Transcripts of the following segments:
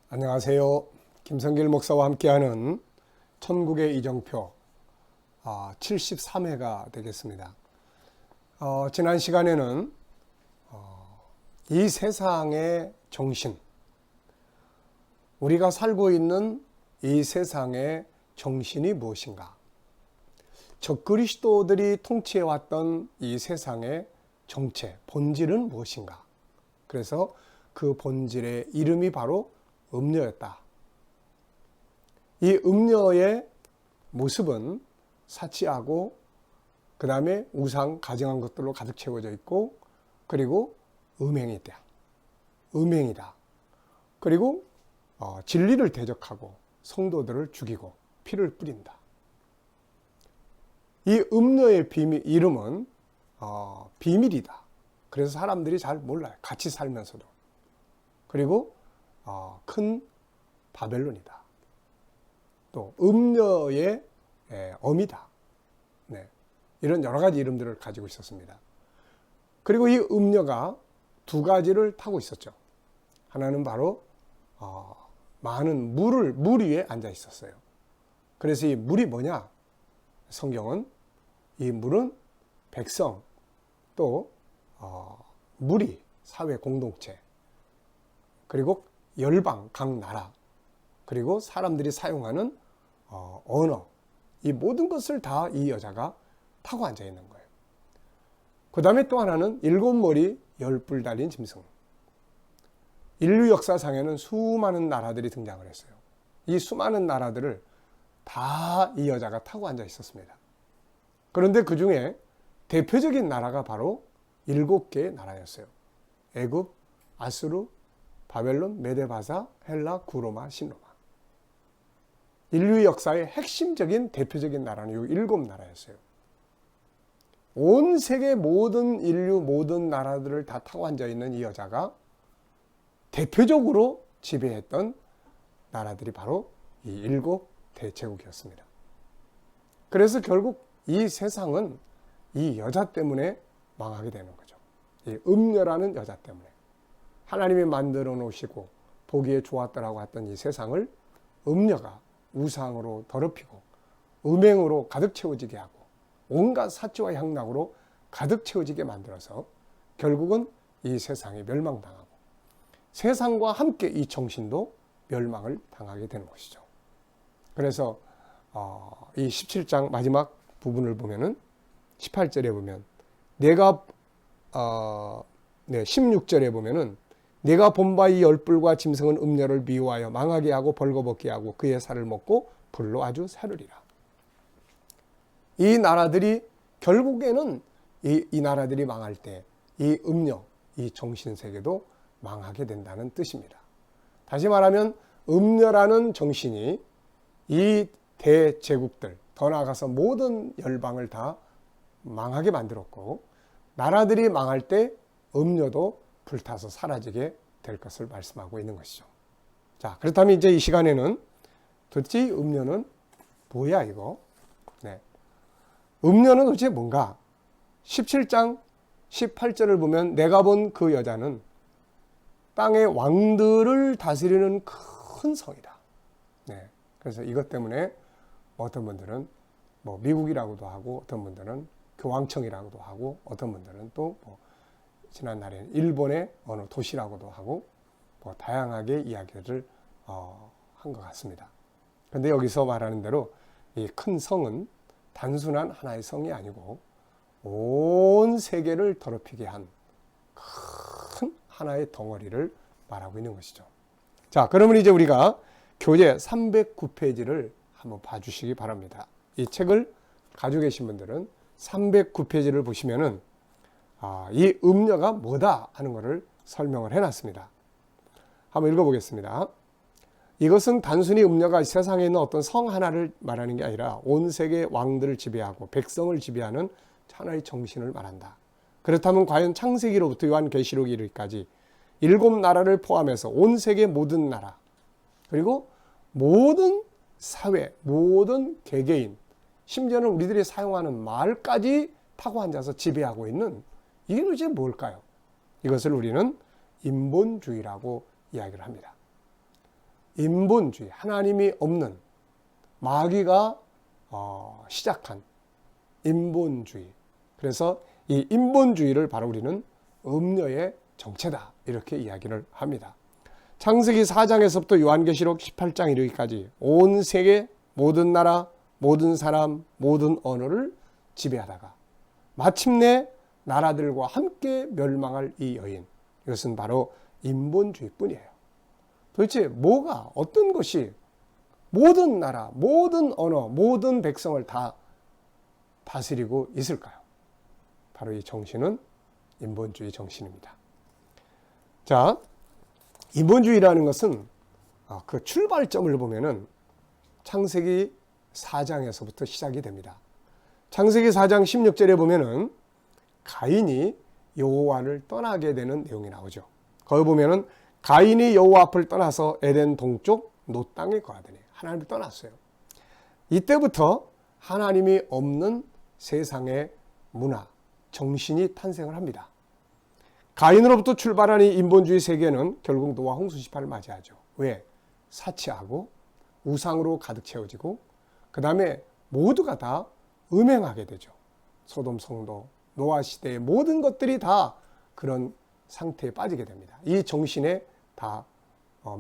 안녕하세요. 김성길 목사와 함께하는 천국의 이정표 73회가 되겠습니다. 지난 시간에는 이 세상의 정신, 우리가 살고 있는 이 세상의 정신이 무엇인가, 적그리스도들이 통치해왔던 이 세상의 정체, 본질은 무엇인가. 그래서 그 본질의 이름이 바로 음녀였다. 이 음녀의 모습은 사치하고 그 다음에 우상, 가증한 것들로 가득 채워져 있고, 그리고 음행이다. 그리고 진리를 대적하고 성도들을 죽이고 피를 뿌린다. 이 음녀의 이름은 비밀이다. 그래서 사람들이 잘 몰라요. 같이 살면서도. 그리고 큰 바벨론이다. 또 음녀의 어미다. 네. 이런 여러 가지 이름들을 가지고 있었습니다. 그리고 이 음녀가 두 가지를 타고 있었죠. 하나는 바로 많은 물 위에 앉아 있었어요. 그래서 이 물이 뭐냐? 성경은 이 물은 백성, 또 무리, 사회 공동체, 그리고 열방, 각 나라, 그리고 사람들이 사용하는 언어, 이 모든 것을 다 이 여자가 타고 앉아 있는 거예요. 그 다음에 또 하나는 7머리 10뿔 달린 짐승. 인류 역사상에는 수많은 나라들이 등장을 했어요. 이 수많은 나라들을 다 이 여자가 타고 앉아 있었습니다. 그런데 그 중에 대표적인 나라가 바로 7개의 나라였어요. 애굽, 아수르, 바벨론, 메데바사, 헬라, 구로마, 신로마. 인류 역사의 핵심적인 대표적인 나라는 이 7나라였어요. 온 세계 모든 인류 모든 나라들을 다 타고 앉아있는 이 여자가 대표적으로 지배했던 나라들이 바로 이 7대제국이었습니다. 그래서 결국 이 세상은 이 여자 때문에 망하게 되는 거죠. 이 음녀라는 여자 때문에. 하나님이 만들어 놓으시고 보기에 좋았더라고 했던 이 세상을 음녀가 우상으로 더럽히고 음행으로 가득 채워지게 하고 온갖 사치와 향락으로 가득 채워지게 만들어서 결국은 이 세상이 멸망당하고 세상과 함께 이 정신도 멸망을 당하게 되는 것이죠. 그래서 이 17장 마지막 부분을 보면은 18절에 보면 16절에 보면은 내가 본 바 이 10뿔과 짐승은 음녀를 미워하여 망하게 하고 벌거벗게 하고 그의 살을 먹고 불로 아주 사르리라. 이 나라들이 결국에는 이 나라들이 망할 때 이 음녀, 이 정신세계도 망하게 된다는 뜻입니다. 다시 말하면 음녀라는 정신이 이 대제국들, 더 나아가서 모든 열방을 다 망하게 만들었고, 나라들이 망할 때 음녀도 불타서 사라지게 될 것을 말씀하고 있는 것이죠. 자, 그렇다면 이제 이 시간에는 도대체 이 음녀는 뭐야 이거? 네. 음녀는 도대체 뭔가? 17장 18절을 보면 내가 본 그 여자는 땅의 왕들을 다스리는 큰 성이다. 네. 그래서 이것 때문에 어떤 분들은 미국이라고도 하고, 어떤 분들은 교황청이라고도 하고, 어떤 분들은 또 지난날에는 일본의 어느 도시라고도 하고, 다양하게 이야기를 한 것 같습니다. 그런데 여기서 말하는 대로 이 큰 성은 단순한 하나의 성이 아니고 온 세계를 더럽히게 한 큰 하나의 덩어리를 말하고 있는 것이죠. 자, 그러면 이제 우리가 교재 309페이지를 한번 봐주시기 바랍니다. 이 책을 가지고 계신 분들은 309페이지를 보시면은 이 음녀가 뭐다 하는 것을 설명을 해놨습니다. 한번 읽어보겠습니다. 이것은 단순히 음녀가 세상에 있는 어떤 성 하나를 말하는 게 아니라 온 세계 왕들을 지배하고 백성을 지배하는 하나의 정신을 말한다. 그렇다면 과연 창세기로부터 요한계시록 이르기까지 7나라를 포함해서 온 세계 모든 나라, 그리고 모든 사회, 모든 개개인, 심지어는 우리들이 사용하는 말까지 타고 앉아서 지배하고 있는 이게 도대체 뭘까요? 이것을 우리는 인본주의라고 이야기를 합니다. 인본주의, 하나님이 없는 마귀가 시작한 인본주의. 그래서 이 인본주의를 바로 우리는 음녀의 정체다, 이렇게 이야기를 합니다. 창세기 4장에서부터 요한계시록 18장 이르기까지 온 세계 모든 나라, 모든 사람, 모든 언어를 지배하다가 마침내 나라들과 함께 멸망할 이 여인, 이것은 바로 인본주의뿐이에요. 도대체 뭐가, 어떤 것이 모든 나라, 모든 언어, 모든 백성을 다 다스리고 있을까요? 바로 이 정신은 인본주의 정신입니다. 자, 인본주의라는 것은 그 출발점을 보면은 창세기 4장에서부터 시작이 됩니다. 창세기 4장 16절에 보면은 가인이 여호와를 떠나게 되는 내용이 나오죠. 거기 보면은 가인이 여호와 앞을 떠나서 에덴 동쪽 노 땅에 거하더니, 하나님을 떠났어요. 이때부터 하나님이 없는 세상의 문화, 정신이 탄생을 합니다. 가인으로부터 출발한 이 인본주의 세계는 결국 노아 홍수 심판을 맞이하죠. 왜? 사치하고 우상으로 가득 채워지고, 그 다음에 모두가 다 음행하게 되죠. 소돔 성도, 노아 시대의 모든 것들이 다 그런 상태에 빠지게 됩니다. 이 정신에 다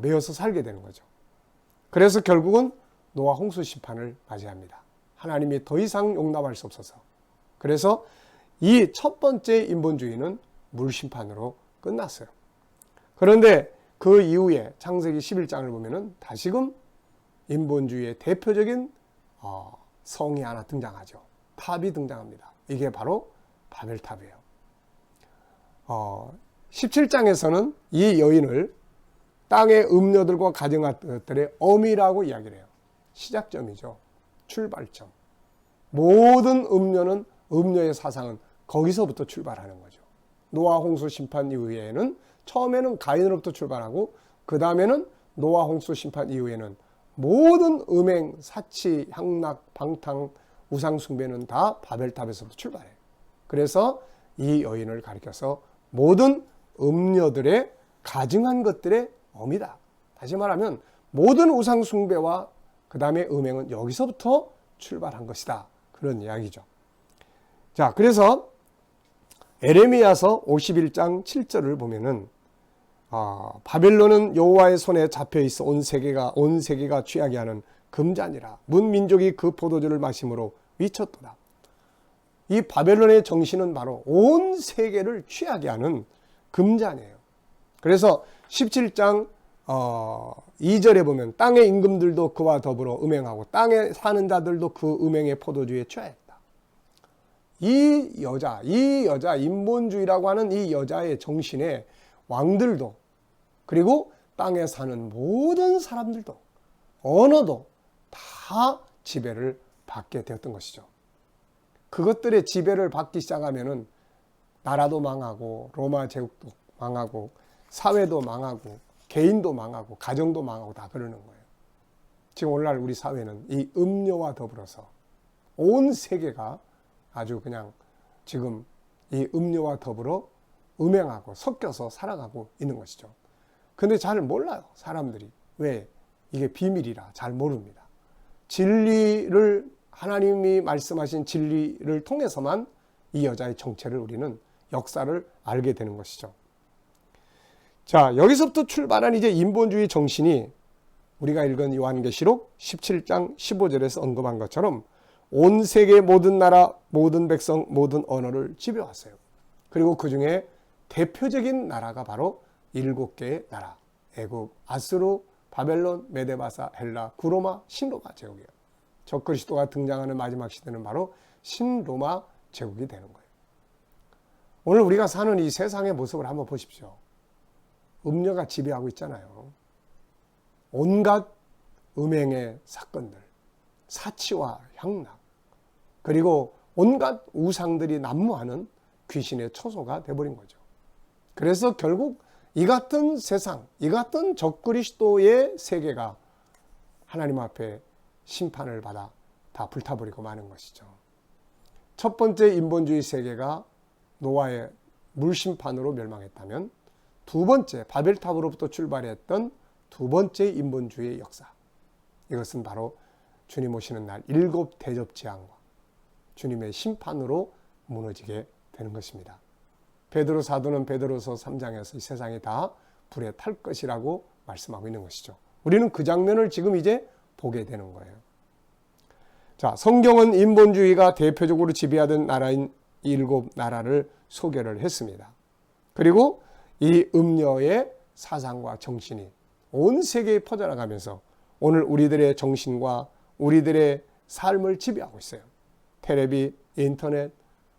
매여서 살게 되는 거죠. 그래서 결국은 노아 홍수 심판을 맞이합니다. 하나님이 더 이상 용납할 수 없어서. 그래서 이 첫 번째 인본주의는 물심판으로 끝났어요. 그런데 그 이후에 창세기 11장을 보면은 다시금 인본주의의 대표적인 성이 하나 등장하죠. 탑이 등장합니다. 이게 바로 바벨탑이에요. 17장에서는 이 여인을 땅의 음녀들과 가증한 것들의 어미라고 이야기를 해요. 시작점이죠. 출발점. 모든 음녀는, 음녀의 사상은 거기서부터 출발하는 거죠. 노아 홍수 심판 이후에는, 처음에는 가인으로부터 출발하고, 그 다음에는 노아 홍수 심판 이후에는 모든 음행, 사치, 향락, 방탕, 우상 숭배는 다 바벨탑에서부터 출발해요. 그래서 이 여인을 가리켜서 모든 음녀들의 가증한 것들의 어미다. 다시 말하면 모든 우상 숭배와 그 다음에 음행은 여기서부터 출발한 것이다, 그런 이야기죠. 자, 그래서 에레미야서 51장 7절을 보면은 바벨론은 여호와의 손에 잡혀 있어 온 세계가 취하게 하는 금잔이라. 문 민족이 그 포도주를 마심으로 미쳤도다. 이 바벨론의 정신은 바로 온 세계를 취하게 하는 금잔이에요. 그래서 17장 2절에 보면 땅의 임금들도 그와 더불어 음행하고 땅에 사는 자들도 그 음행의 포도주에 취하였다. 이 여자 인본주의라고 하는 이 여자의 정신에 왕들도, 그리고 땅에 사는 모든 사람들도, 언어도 다 지배를 받게 되었던 것이죠. 그것들의 지배를 받기 시작하면은 나라도 망하고, 로마 제국도 망하고, 사회도 망하고, 개인도 망하고, 가정도 망하고, 다 그러는 거예요. 지금 오늘날 우리 사회는 이 음료와 더불어서 온 세계가 아주 그냥 지금 이 음료와 더불어 음행하고 섞여서 살아가고 있는 것이죠. 근데 잘 몰라요, 사람들이. 왜? 이게 비밀이라 잘 모릅니다. 진리를, 하나님이 말씀하신 진리를 통해서만 이 여자의 정체를, 우리는 역사를 알게 되는 것이죠. 자, 여기서부터 출발한 이제 인본주의 정신이 우리가 읽은 요한계시록 17장 15절에서 언급한 것처럼 온 세계 모든 나라, 모든 백성, 모든 언어를 지배왔어요. 그리고 그 중에 대표적인 나라가 바로 7개의 나라. 애국, 아수르, 바벨론, 메데바사, 헬라, 구로마, 신로마 제국이에요. 적그리스도가 등장하는 마지막 시대는 바로 신로마 제국이 되는 거예요. 오늘 우리가 사는 이 세상의 모습을 한번 보십시오. 음녀가 지배하고 있잖아요. 온갖 음행의 사건들, 사치와 향락, 그리고 온갖 우상들이 난무하는 귀신의 처소가 돼버린 거죠. 그래서 결국 이 같은 세상, 이 같은 적그리스도의 세계가 하나님 앞에 심판을 받아 다 불타버리고 마는 것이죠. 첫 번째 인본주의 세계가 노아의 물심판으로 멸망했다면, 두 번째 바벨탑으로부터 출발했던 두 번째 인본주의의 역사. 이것은 바로 주님 오시는 날 일곱 대접 재앙과 주님의 심판으로 무너지게 되는 것입니다. 베드로 사도는 베드로서 3장에서 이 세상이 다 불에 탈 것이라고 말씀하고 있는 것이죠. 우리는 그 장면을 지금 이제 보게 되는 거예요. 자, 성경은 인본주의가 대표적으로 지배하던 나라인 일곱 나라를 소개를 했습니다. 그리고 이 음녀의 사상과 정신이 온 세계에 퍼져나가면서 오늘 우리들의 정신과 우리들의 삶을 지배하고 있어요. 텔레비, 인터넷,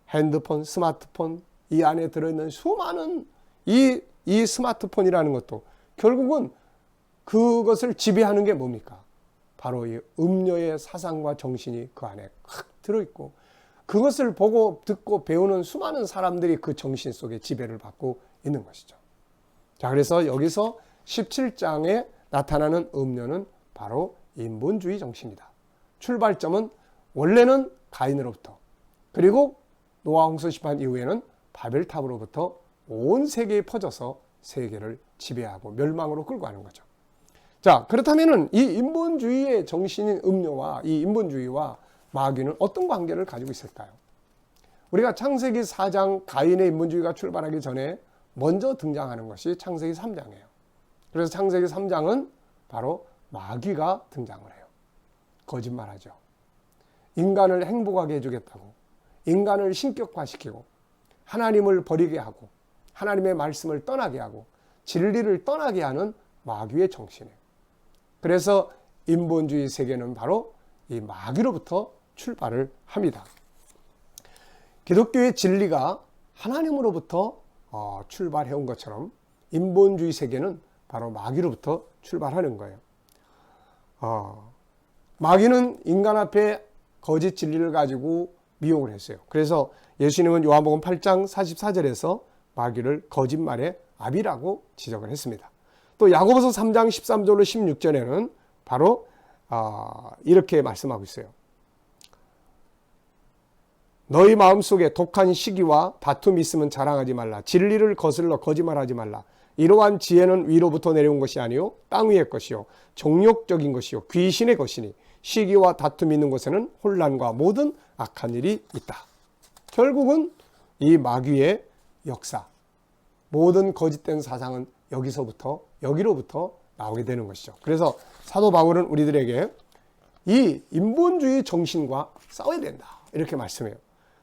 핸드폰, 스마트폰, 이 안에 들어있는 수많은 이 스마트폰이라는 것도 결국은 그것을 지배하는 게 뭡니까? 바로 이 음녀의 사상과 정신이 그 안에 확 들어있고 그것을 보고 듣고 배우는 수많은 사람들이 그 정신 속에 지배를 받고 있는 것이죠. 자, 그래서 여기서 17장에 나타나는 음녀는 바로 인본주의 정신이다. 출발점은 원래는 가인으로부터 그리고 노아 홍수 심판 이후에는 바벨탑으로부터 온 세계에 퍼져서 세계를 지배하고 멸망으로 끌고 가는 거죠. 자, 그렇다면은 이 인본주의의 정신인 음료와 이 인본주의와 마귀는 어떤 관계를 가지고 있을까요? 우리가 창세기 4장 가인의 인본주의가 출발하기 전에 먼저 등장하는 것이 창세기 3장이에요. 그래서 창세기 3장은 바로 마귀가 등장을 해요. 거짓말하죠. 인간을 행복하게 해주겠다고, 인간을 신격화시키고 하나님을 버리게 하고 하나님의 말씀을 떠나게 하고 진리를 떠나게 하는 마귀의 정신이에요. 그래서 인본주의 세계는 바로 이 마귀로부터 출발을 합니다. 기독교의 진리가 하나님으로부터 출발해온 것처럼 인본주의 세계는 바로 마귀로부터 출발하는 거예요. 마귀는 인간 앞에 거짓 진리를 가지고 미혹을 했어요. 그래서 예수님은 요한복음 8장 44절에서 마귀를 거짓말의 아비라고 지적을 했습니다. 또 야고보서 3장 13절로 16절에는 바로 이렇게 말씀하고 있어요. 너희 마음속에 독한 시기와 다툼이 있으면 자랑하지 말라. 진리를 거슬러 거짓말하지 말라. 이러한 지혜는 위로부터 내려온 것이 아니요 땅 위의 것이요 정욕적인 것이요 귀신의 것이니 시기와 다툼이 있는 곳에는 혼란과 모든 악한 일이 있다. 결국은 이 마귀의 역사, 모든 거짓된 사상은 여기로부터 나오게 되는 것이죠. 그래서 사도 바울은 우리들에게 이 인본주의 정신과 싸워야 된다 이렇게 말씀해요.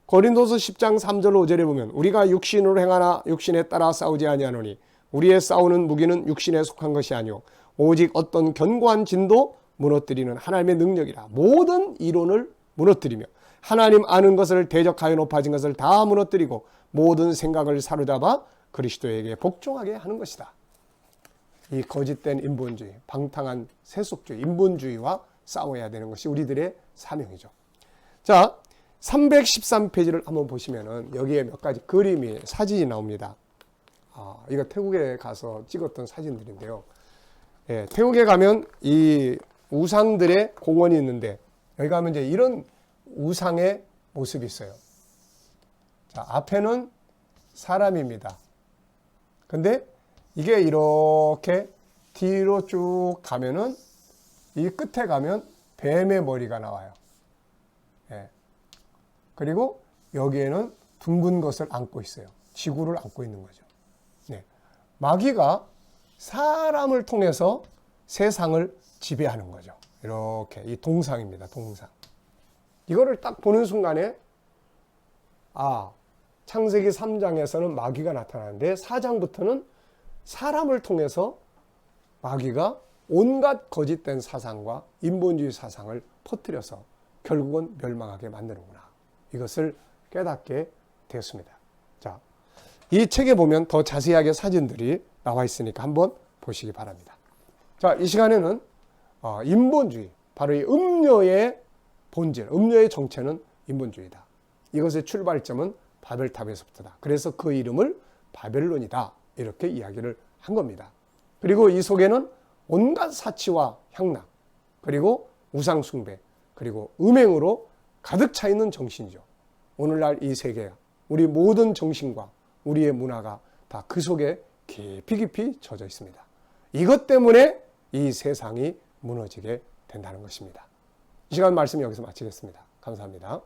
고린도서 10장 3절 5절에 보면 우리가 육신으로 행하나 육신에 따라 싸우지 아니하노니 우리의 싸우는 무기는 육신에 속한 것이 아니오 오직 어떤 견고한 진도 무너뜨리는 하나님의 능력이라. 모든 이론을 무너뜨리며 하나님 아는 것을 대적하여 높아진 것을 다 무너뜨리고 모든 생각을 사로잡아 그리스도에게 복종하게 하는 것이다. 이 거짓된 인본주의, 방탕한 세속주의, 인본주의와 싸워야 되는 것이 우리들의 사명이죠. 자, 313페이지를 한번 보시면은 여기에 몇 가지 그림이, 사진이 나옵니다. 이거 태국에 가서 찍었던 사진들인데요. 예, 태국에 가면 이 우상들의 공원이 있는데 여기 가면 이제 이런 우상의 모습이 있어요. 자, 앞에는 사람입니다. 근데 이게 이렇게 뒤로 쭉 가면은 이 끝에 가면 뱀의 머리가 나와요. 예. 그리고 여기에는 둥근 것을 안고 있어요. 지구를 안고 있는 거죠. 네. 마귀가 사람을 통해서 세상을 지배하는 거죠. 이렇게 이 동상입니다. 동상. 이거를 딱 보는 순간에 창세기 3장에서는 마귀가 나타나는데 4장부터는 사람을 통해서 마귀가 온갖 거짓된 사상과 인본주의 사상을 퍼뜨려서 결국은 멸망하게 만드는구나. 이것을 깨닫게 되었습니다. 자, 이 책에 보면 더 자세하게 사진들이 나와 있으니까 한번 보시기 바랍니다. 자, 이 시간에는 인본주의, 바로 이 음료의 본질, 음료의 정체는 인본주의다. 이것의 출발점은 바벨탑에서부터다. 그래서 그 이름을 바벨론이다. 이렇게 이야기를 한 겁니다. 그리고 이 속에는 온갖 사치와 향락, 그리고 우상숭배, 그리고 음행으로 가득 차 있는 정신이죠. 오늘날 이 세계야, 우리 모든 정신과 우리의 문화가 다 그 속에 깊이 젖어 있습니다. 이것 때문에 이 세상이 무너지게 된다는 것입니다. 이 시간 말씀 여기서 마치겠습니다. 감사합니다.